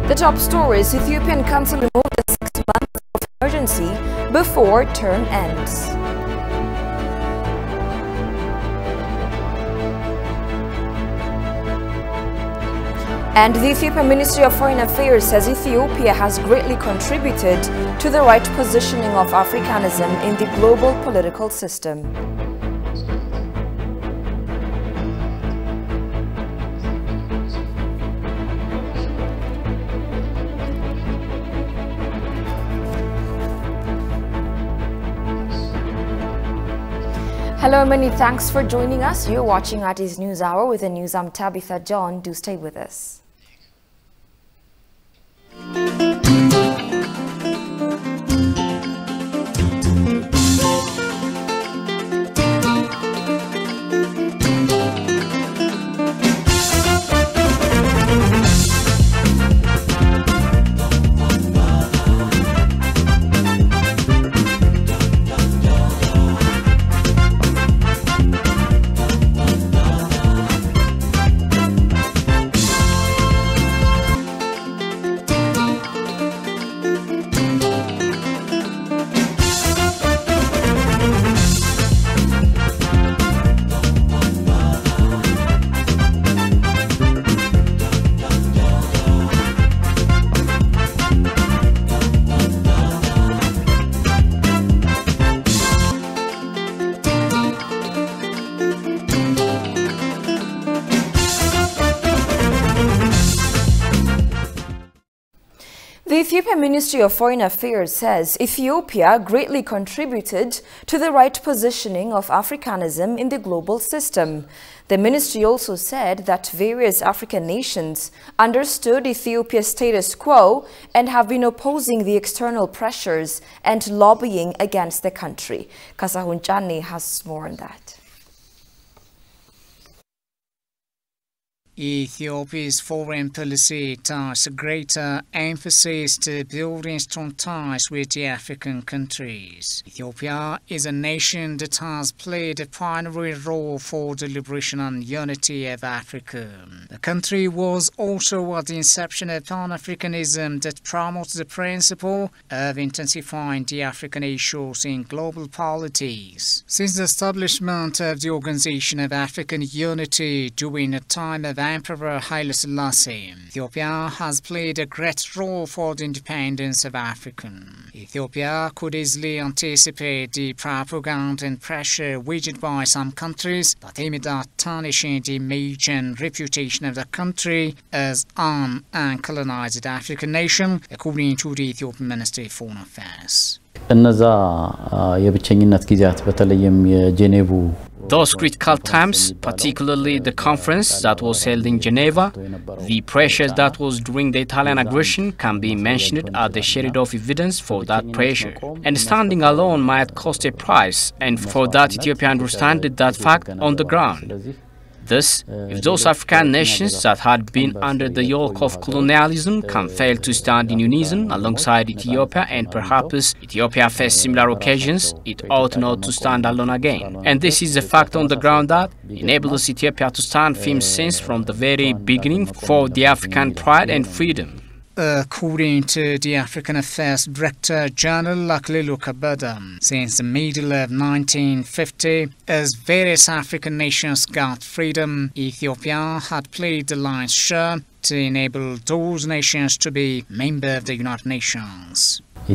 The top stories: Ethiopian Council removed the 6 months of emergency before term ends. And the Ethiopian Ministry of Foreign Affairs says Ethiopia has greatly contributed to the right positioning of Africanism in the global political system. Hello, many thanks for joining us. You're watching Addis News Hour with the news. I'm Tabitha John. Do stay with us. The Ethiopian Ministry of Foreign Affairs says Ethiopia greatly contributed to the right positioning of Africanism in the global system. The ministry also said that various African nations understood Ethiopia's status quo and have been opposing the external pressures and lobbying against the country. Kasahun Chane has more on that. Ethiopia's foreign policy attached greater emphasis to building strong ties with the African countries. Ethiopia is a nation that has played a pioneering role for the liberation and unity of Africa. The country was also at the inception of Pan-Africanism that promotes the principle of intensifying the African issues in global politics. Since the establishment of the Organization of African Unity during a time of Emperor Haile Selassie, Ethiopia has played a great role for the independence of Africa. Ethiopia could easily anticipate the propaganda and pressure waged by some countries that aimed at tarnishing the image and reputation of the country as an uncolonized African nation, according to the Ethiopian Ministry of Foreign Affairs. Those critical times, particularly the conference that was held in Geneva, the pressures that was during the Italian aggression can be mentioned as the shade of evidence for that pressure. And standing alone might cost a price, and for that Ethiopia understood that fact on the ground. Thus, if those African nations that had been under the yoke of colonialism can fail to stand in unison alongside Ethiopia, and perhaps Ethiopia faced similar occasions, it ought not to stand alone again. And this is a fact on the ground that enables Ethiopia to stand firm since from the very beginning for the African pride and freedom. According to the African Affairs Director General Aklilu Kabada, since the middle of 1950, as various African nations got freedom, Ethiopia had played the lion's share to enable those nations to be members of the United Nations. As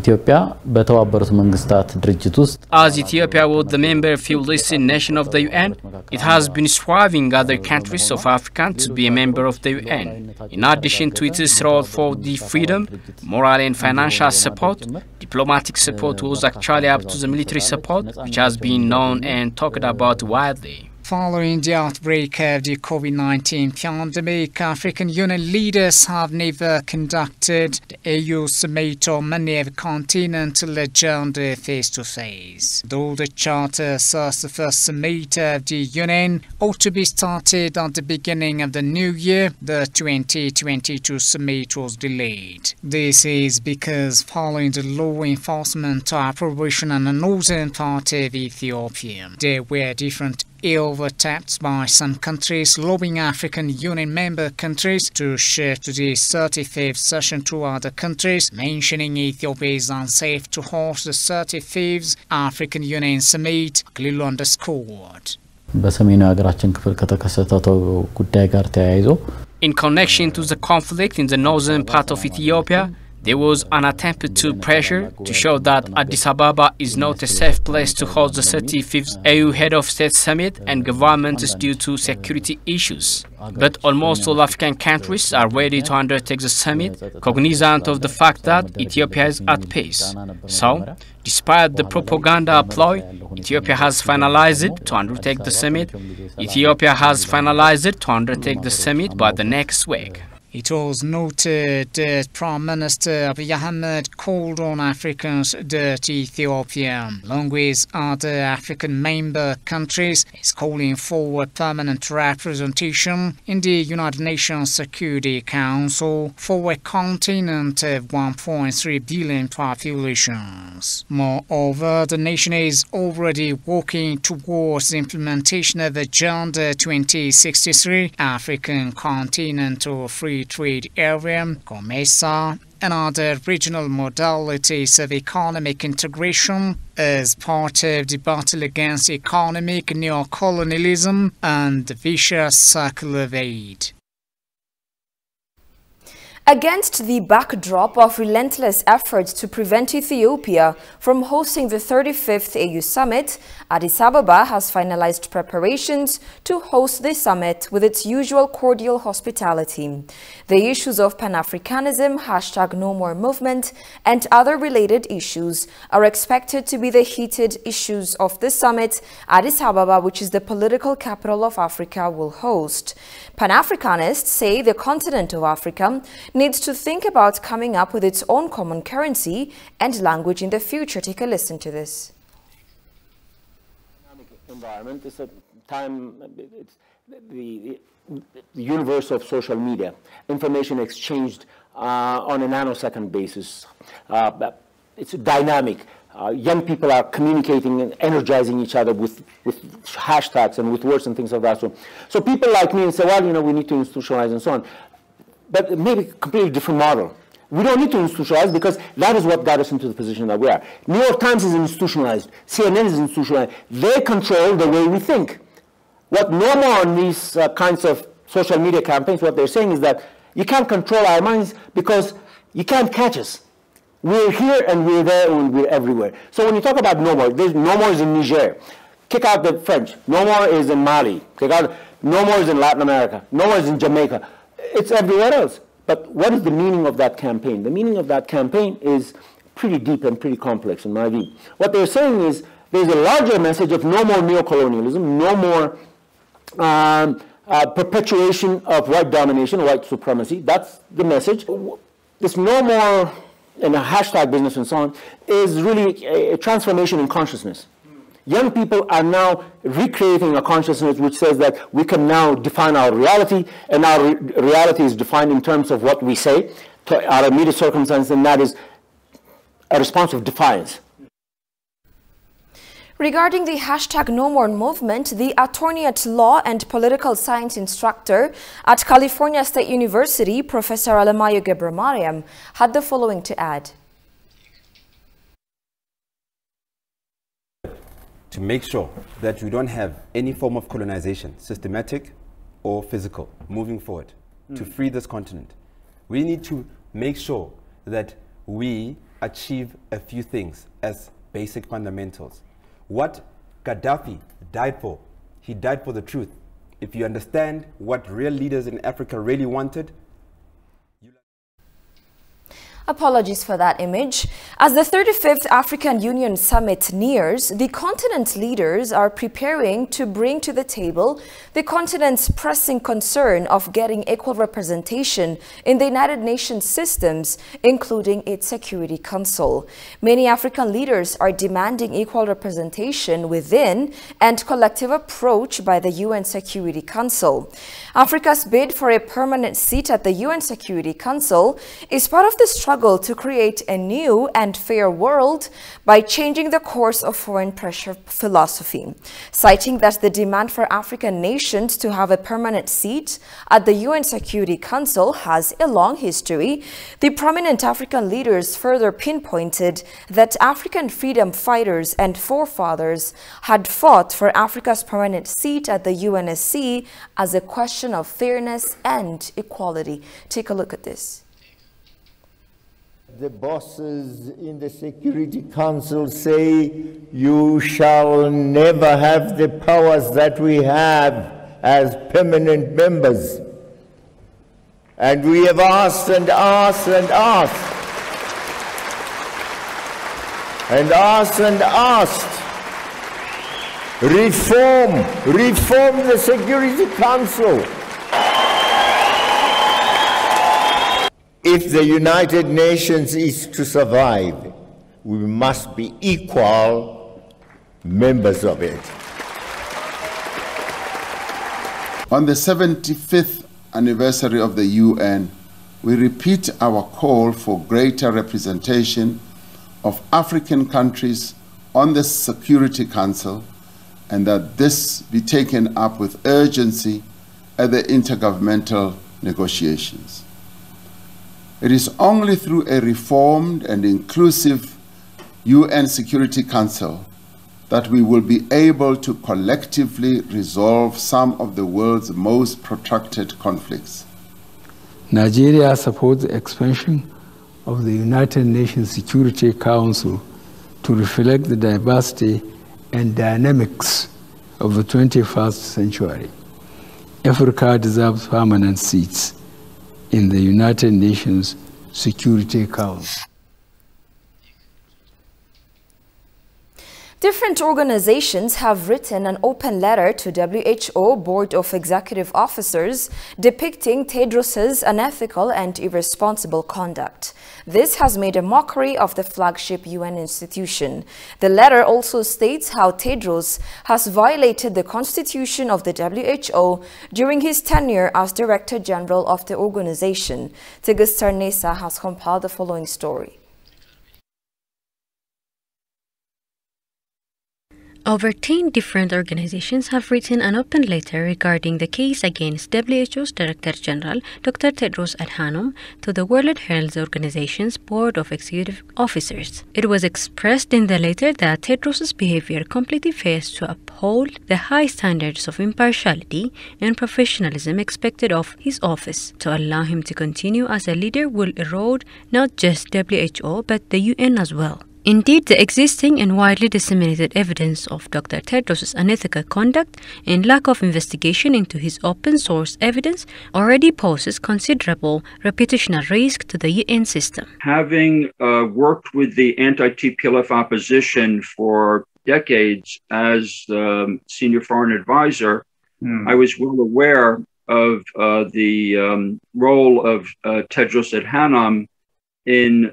Ethiopia was the member-few listed nation of the UN, it has been striving other countries of Africa to be a member of the UN. In addition to its role for the freedom, moral and financial support, diplomatic support was actually up to the military support, which has been known and talked about widely. Following the outbreak of the COVID-19 pandemic, African Union leaders have never conducted the AU summit or many of continental agenda face-to-face. Though the Charter says the first summit of the Union ought to be started at the beginning of the new year, the 2022 summit was delayed. This is because following the law enforcement operation in the northern part of Ethiopia, there were different ill tapped by some countries, lobbying African Union member countries to shift the 35th session to other countries, mentioning Ethiopia is unsafe to host the 35th African Union Summit, Glilo underscored. In connection to the conflict in the northern part of Ethiopia, there was an attempt to pressure to show that Addis Ababa is not a safe place to host the 35th AU Head of State Summit and governments due to security issues. But almost all African countries are ready to undertake the summit, cognizant of the fact that Ethiopia is at peace. So, despite the propaganda ploy, Ethiopia has finalized to undertake the summit. Ethiopia has finalized to undertake the summit by the next week. It was noted that Prime Minister Abiy Ahmed called on Africans that Ethiopia, along with other African member countries, is calling for a permanent representation in the United Nations Security Council for a continent of 1.3 billion populations. Moreover, the nation is already working towards the implementation of Agenda 2063, African Continental Free Trade Area, COMESA, and other regional modalities of economic integration as part of the battle against economic neocolonialism and the vicious circle of aid. Against the backdrop of relentless efforts to prevent Ethiopia from hosting the 35th AU Summit, Addis Ababa has finalized preparations to host the summit with its usual cordial hospitality. The issues of Pan-Africanism, #NoMore movement, and other related issues are expected to be the heated issues of the summit Addis Ababa, which is the political capital of Africa, will host. Pan-Africanists say the continent of Africa needs to think about coming up with its own common currency and language in the future. Take a listen to this. Environment is a time, it's the universe of social media, information exchanged on a nanosecond basis. It's dynamic. Young people are communicating and energizing each other with hashtags and with words and things like that. So people like me say, well, you know, we need to institutionalize and so on. But maybe a completely different model. We don't need to institutionalize because that is what got us into the position that we are. New York Times is institutionalized. CNN is institutionalized. They control the way we think. What normal on these kinds of social media campaigns, what they're saying is that you can't control our minds because you can't catch us. We're here and we're there and we're everywhere. So when you talk about no more, there's no more is in Niger. Kick out the French. No more is in Mali. No more is in Latin America. No more is in Jamaica. It's everywhere else. But what is the meaning of that campaign? The meaning of that campaign is pretty deep and pretty complex in my view. What they're saying is there's a larger message of no more neocolonialism, no more perpetuation of white domination, white supremacy. That's the message. This no more, and a hashtag business and so on, is really a transformation in consciousness. Young people are now recreating a consciousness which says that we can now define our reality, and our reality is defined in terms of what we say to our immediate circumstance, and that is a response of defiance. Regarding the #NoMore movement, the attorney at law and political science instructor at California State University, Professor Alemayo Gebramariam, had the following to add. To make sure that we don't have any form of colonization, systematic or physical, moving forward, to free this continent, we need to make sure that we achieve a few things as basic fundamentals. What Gaddafi died for, he died for the truth. If you understand what real leaders in Africa really wanted. Apologies for that image. As the 35th African Union Summit nears, the continent's leaders are preparing to bring to the table the continent's pressing concern of getting equal representation in the United Nations systems, including its Security Council. Many African leaders are demanding equal representation within and collective approach by the UN Security Council. Africa's bid for a permanent seat at the UN Security Council is part of the struggle to create a new and fair world by changing the course of foreign pressure philosophy, citing that the demand for African nations to have a permanent seat at the UN Security Council has a long history. The prominent African leaders further pinpointed that African freedom fighters and forefathers had fought for Africa's permanent seat at the UNSC as a question of fairness and equality. Take a look at this. The bosses in the Security Council say you shall never have the powers that we have as permanent members. And we have asked and asked and asked and asked and asked. Reform the Security Council. If the United Nations is to survive, we must be equal members of it. On the 75th anniversary of the UN, we repeat our call for greater representation of African countries on the Security Council, and that this be taken up with urgency at the intergovernmental negotiations. It is only through a reformed and inclusive UN Security Council that we will be able to collectively resolve some of the world's most protracted conflicts. Nigeria supports the expansion of the United Nations Security Council to reflect the diversity and dynamics of the 21st century. Africa deserves permanent seats in the United Nations Security Council. Different organizations have written an open letter to WHO Board of Executive Officers depicting Tedros's unethical and irresponsible conduct. This has made a mockery of the flagship UN institution. The letter also states how Tedros has violated the constitution of the WHO during his tenure as Director General of the organization. Tigist Tarnesa has compiled the following story. Over 10 different organizations have written an open letter regarding the case against WHO's Director General, Dr. Tedros Adhanom, to the World Health Organization's Board of Executive Officers. It was expressed in the letter that Tedros's behavior completely fails to uphold the high standards of impartiality and professionalism expected of his office. To allow him to continue as a leader will erode not just WHO but the UN as well. Indeed, the existing and widely disseminated evidence of Dr. Tedros' unethical conduct and lack of investigation into his open-source evidence already poses considerable reputational risk to the UN system. Having worked with the anti-TPLF opposition for decades as senior foreign advisor, I was well aware of the role of Tedros Adhanom in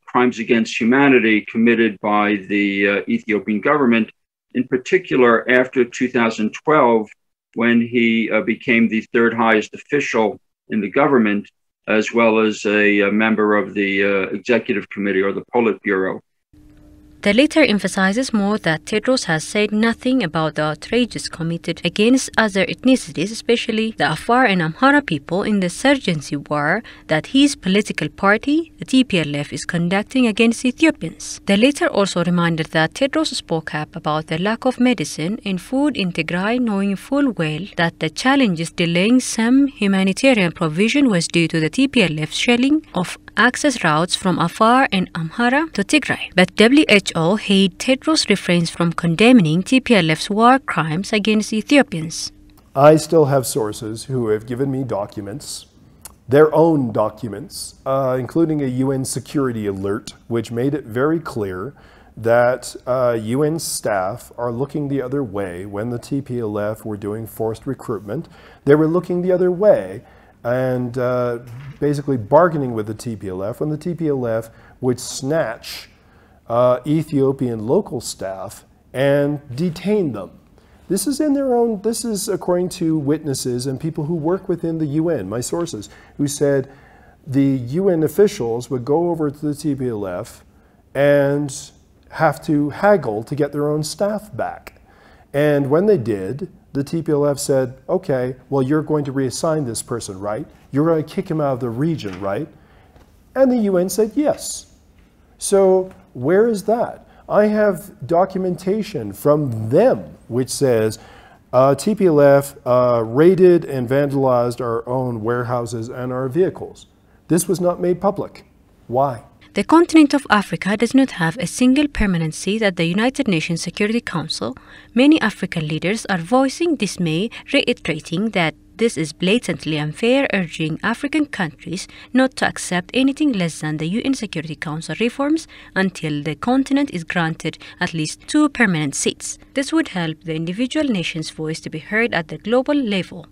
crimes against humanity committed by the Ethiopian government, in particular after 2012, when he became the third highest official in the government, as well as a member of the executive committee or the Politburo. The letter emphasizes more that Tedros has said nothing about the outrages committed against other ethnicities, especially the Afar and Amhara people, in the insurgency war that his political party, the TPLF, is conducting against Ethiopians. The letter also reminded that Tedros spoke up about the lack of medicine and food in Tigray, knowing full well that the challenges delaying some humanitarian provision was due to the TPLF shelling of access routes from Afar and Amhara to Tigray. But WHO hate Tedros refrains from condemning TPLF's war crimes against Ethiopians. I still have sources who have given me documents, their own documents, including a UN security alert, which made it very clear that UN staff are looking the other way. When the TPLF were doing forced recruitment, they were looking the other way and basically bargaining with the TPLF when the TPLF would snatch Ethiopian local staff and detain them. This is in their own, this is according to witnesses and people who work within the UN, my sources, who said the UN officials would go over to the TPLF and have to haggle to get their own staff back. And when they did, the TPLF said, okay, well, you're going to reassign this person, right? You're going to kick him out of the region, right? And the UN said yes. So where is that? I have documentation from them which says TPLF raided and vandalized our own warehouses and our vehicles. This was not made public. Why? The continent of Africa does not have a single permanent seat at the United Nations Security Council. Many African leaders are voicing dismay, reiterating that this is blatantly unfair, urging African countries not to accept anything less than the UN Security Council reforms until the continent is granted at least 2 permanent seats. This would help the individual nation's voice to be heard at the global level.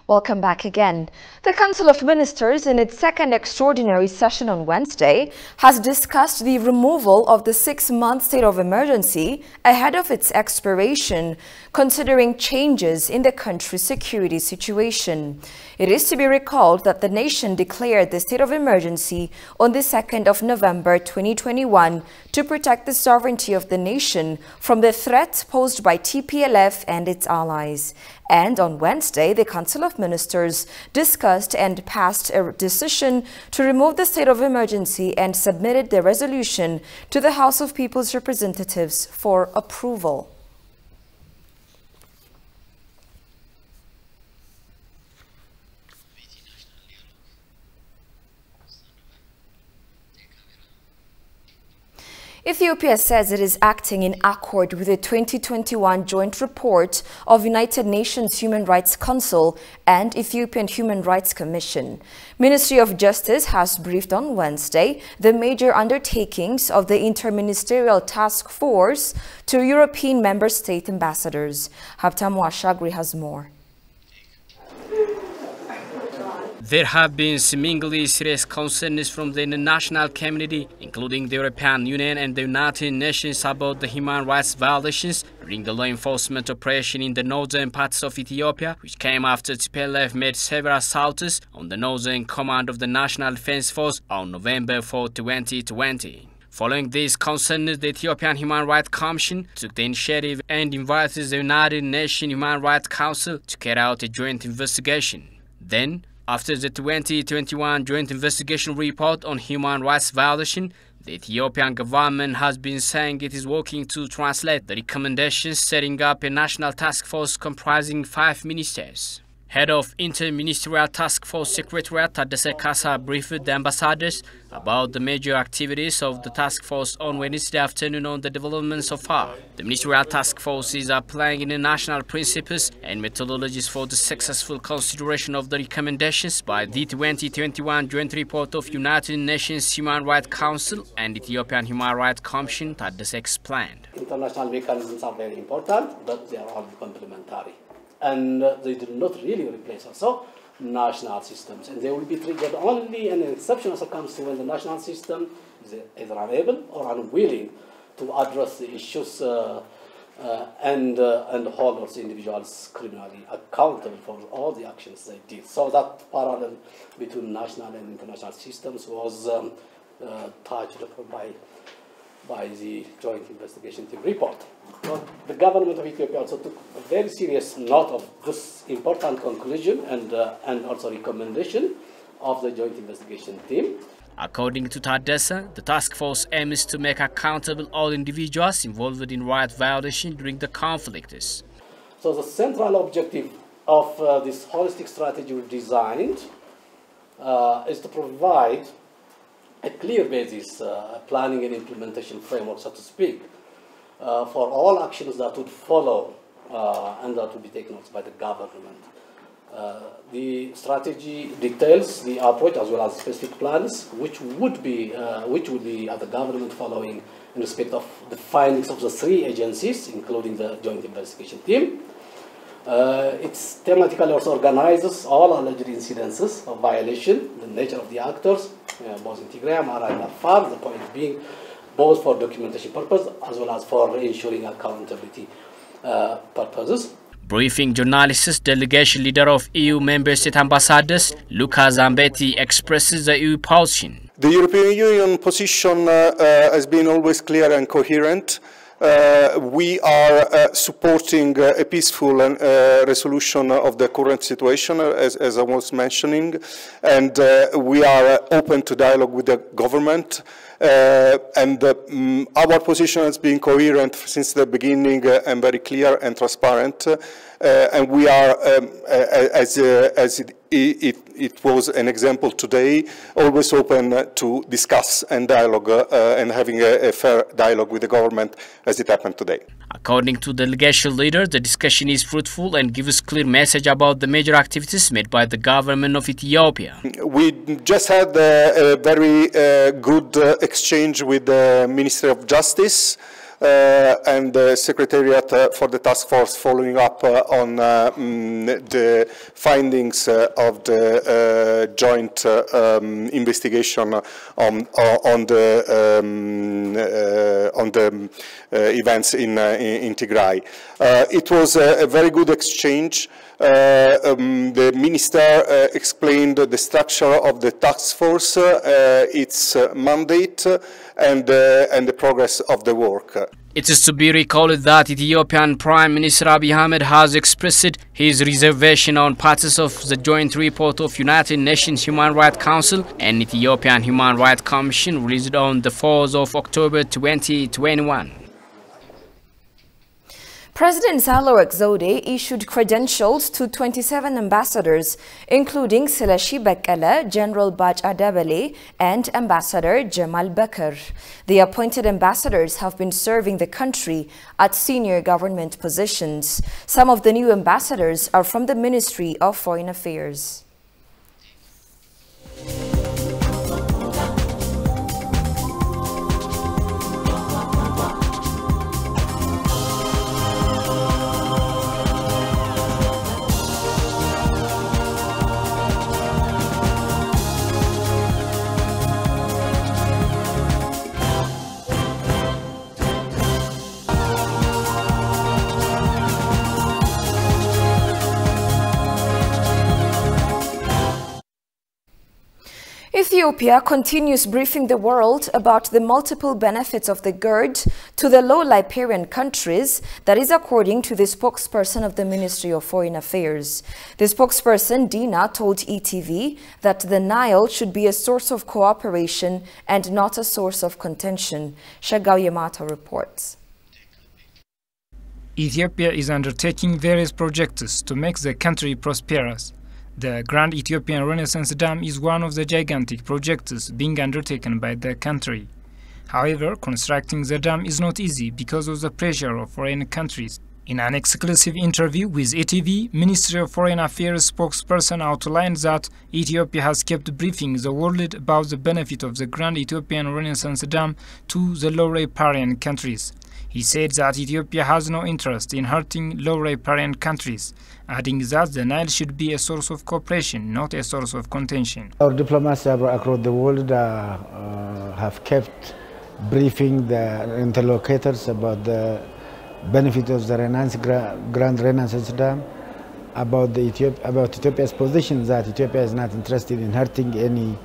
Welcome back again. The Council of Ministers, in its second extraordinary session on Wednesday, has discussed the removal of the 6-month state of emergency ahead of its expiration, considering changes in the country's security situation. It is to be recalled that the nation declared the state of emergency on the 2nd of November 2021 to protect the sovereignty of the nation from the threat posed by TPLF and its allies. And on Wednesday, the Council of Ministers discussed and passed a decision to remove the state of emergency and submitted the resolution to the House of People's Representatives for approval. Ethiopia says it is acting in accord with the 2021 joint report of United Nations Human Rights Council and Ethiopian Human Rights Commission. Ministry of Justice has briefed on Wednesday the major undertakings of the Interministerial Task Force to European member state ambassadors. Habtamu Ashagri has more. There have been seemingly serious concerns from the international community, including the European Union and the United Nations, about the human rights violations during the law enforcement operation in the northern parts of Ethiopia, which came after TPLF made several assaults on the northern command of the National Defense Force on November 4, 2020. Following these concerns, the Ethiopian Human Rights Commission took the initiative and invited the United Nations Human Rights Council to carry out a joint investigation. Then, after the 2021 Joint Investigation Report on Human Rights Violation, the Ethiopian government has been saying it is working to translate the recommendations, setting up a national task force comprising 5 ministers. Head of Inter-Ministerial Task Force Secretariat Taddese Kasa briefed the ambassadors about the major activities of the task force on Wednesday afternoon on the developments so far. The Ministerial Task Force is applying international principles and methodologies for the successful consideration of the recommendations by the 2021 Joint Report of United Nations Human Rights Council and Ethiopian Human Rights Commission, Taddese explained. International mechanisms are very important, but they are all complementary. And they do not really replace also national systems. And they will be triggered only in exceptional circumstances when the national system is either unable or unwilling to address the issues and hold those individuals criminally accountable for all the actions they did. So that parallel between national and international systems was touched upon by the Joint Investigation Team report. Well, the government of Ethiopia also took a very serious note of this important conclusion and also recommendation of the Joint Investigation Team. According to Taddese, the task force aims to make accountable all individuals involved in right violation during the conflicts. So the central objective of this holistic strategy we designed is to provide a clear basis, planning and implementation framework, so to speak, for all actions that would follow and that would be taken by the government. The strategy details the approach as well as specific plans, which would be the government following in respect of the findings of the three agencies, including the Joint Investigation Team. It's thematically also organizes all alleged incidences of violation, the nature of the actors, both in Tigray, Amhara, and Afar, the point being both for documentation purpose as well as for ensuring accountability purposes. Briefing journalists, delegation leader of EU member state ambassadors, Luca Zambetti, expresses the EU position. The European Union position has been always clear and coherent. We are supporting a peaceful resolution of the current situation, as I was mentioning, and we are open to dialogue with the government. Our position has been coherent since the beginning and very clear and transparent. And we are, as it was an example today, always open to discuss and dialogue and having a fair dialogue with the government as it happened today. According to delegation leader, the discussion is fruitful and gives clear message about the major activities made by the government of Ethiopia. We just had a very good exchange with the Ministry of Justice and the Secretariat for the Task Force, following up on the findings of the joint investigation on the events in Tigray. It was a very good exchange. The minister explained the structure of the task force, its mandate, and the progress of the work. It is to be recalled that Ethiopian Prime Minister Abiy Ahmed has expressed his reservation on parts of the joint report of United Nations Human Rights Council and Ethiopian Human Rights Commission released on the 4th of October 2021. President Sahle-Work Zewde issued credentials to 27 ambassadors, including Seleshi Bekkele, General Bacha Dabele, and Ambassador Jamal Bakr. The appointed ambassadors have been serving the country at senior government positions. Some of the new ambassadors are from the Ministry of Foreign Affairs. Ethiopia continues briefing the world about the multiple benefits of the GERD to the low riparian countries. That is according to the spokesperson of the Ministry of Foreign Affairs. The spokesperson, Dina, told ETV that the Nile should be a source of cooperation and not a source of contention. Shagao Yamata reports. Ethiopia is undertaking various projects to make the country prosperous. The Grand Ethiopian Renaissance Dam is one of the gigantic projects being undertaken by the country. However, constructing the dam is not easy because of the pressure of foreign countries. In an exclusive interview with ETV, Ministry of Foreign Affairs spokesperson outlined that Ethiopia has kept briefing the world about the benefit of the Grand Ethiopian Renaissance Dam to the low riparian countries. He said that Ethiopia has no interest in hurting low riparian countries, adding that the Nile should be a source of cooperation, not a source of contention. Our diplomats across the world have kept briefing the interlocutors about the benefit of the Grand Renaissance Dam, about Ethiopia's position that Ethiopia is not interested in hurting any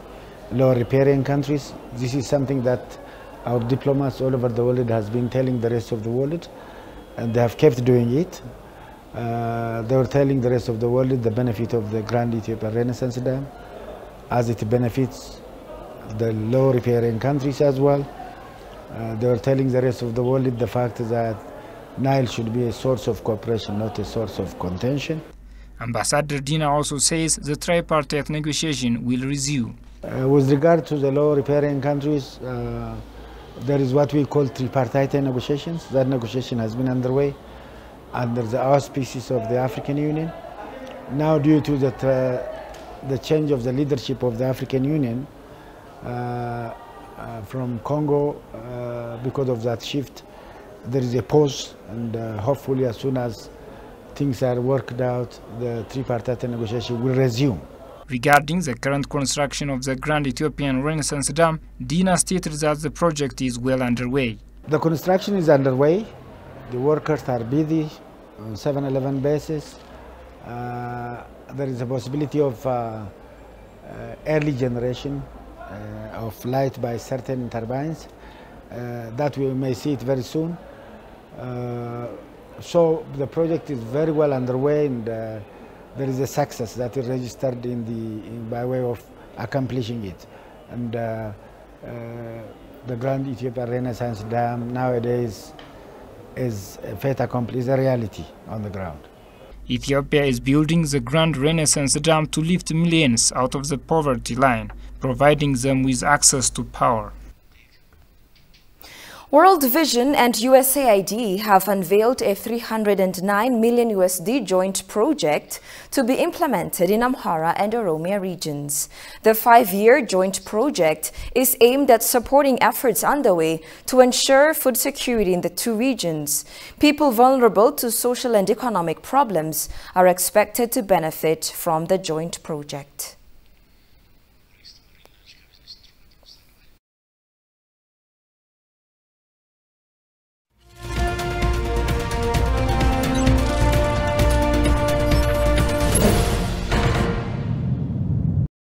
low riparian countries. This is something that our diplomats all over the world has been telling the rest of the world, and they have kept doing it. They were telling the rest of the world the benefit of the Grand Ethiopian Renaissance Dam, as it benefits the low riparian countries as well. They were telling the rest of the world the fact that Nile should be a source of cooperation, not a source of contention. Ambassador Dina also says the tripartite negotiation will resume. With regard to the low riparian countries, there is what we call tripartite negotiations. That negotiation has been underway under the auspices of the African Union. Now, due to the change of the leadership of the African Union from Congo, because of that shift, there is a pause, and hopefully as soon as things are worked out, the tripartite negotiation will resume. Regarding the current construction of the Grand Ethiopian Renaissance Dam, Dina stated that the project is well underway. The construction is underway. The workers are busy on 7-11 basis. There is a possibility of early generation of light by certain turbines. That we may see it very soon. So the project is very well underway, and there is a success that is registered by way of accomplishing it. And the Grand Ethiopian Renaissance Dam nowadays is a fait accompli, is a reality on the ground. Ethiopia is building the Grand Renaissance Dam to lift millions out of the poverty line, providing them with access to power. World Vision and USAID have unveiled a $309 million joint project to be implemented in Amhara and Oromia regions. The 5-year joint project is aimed at supporting efforts underway to ensure food security in the two regions. People vulnerable to social and economic problems are expected to benefit from the joint project.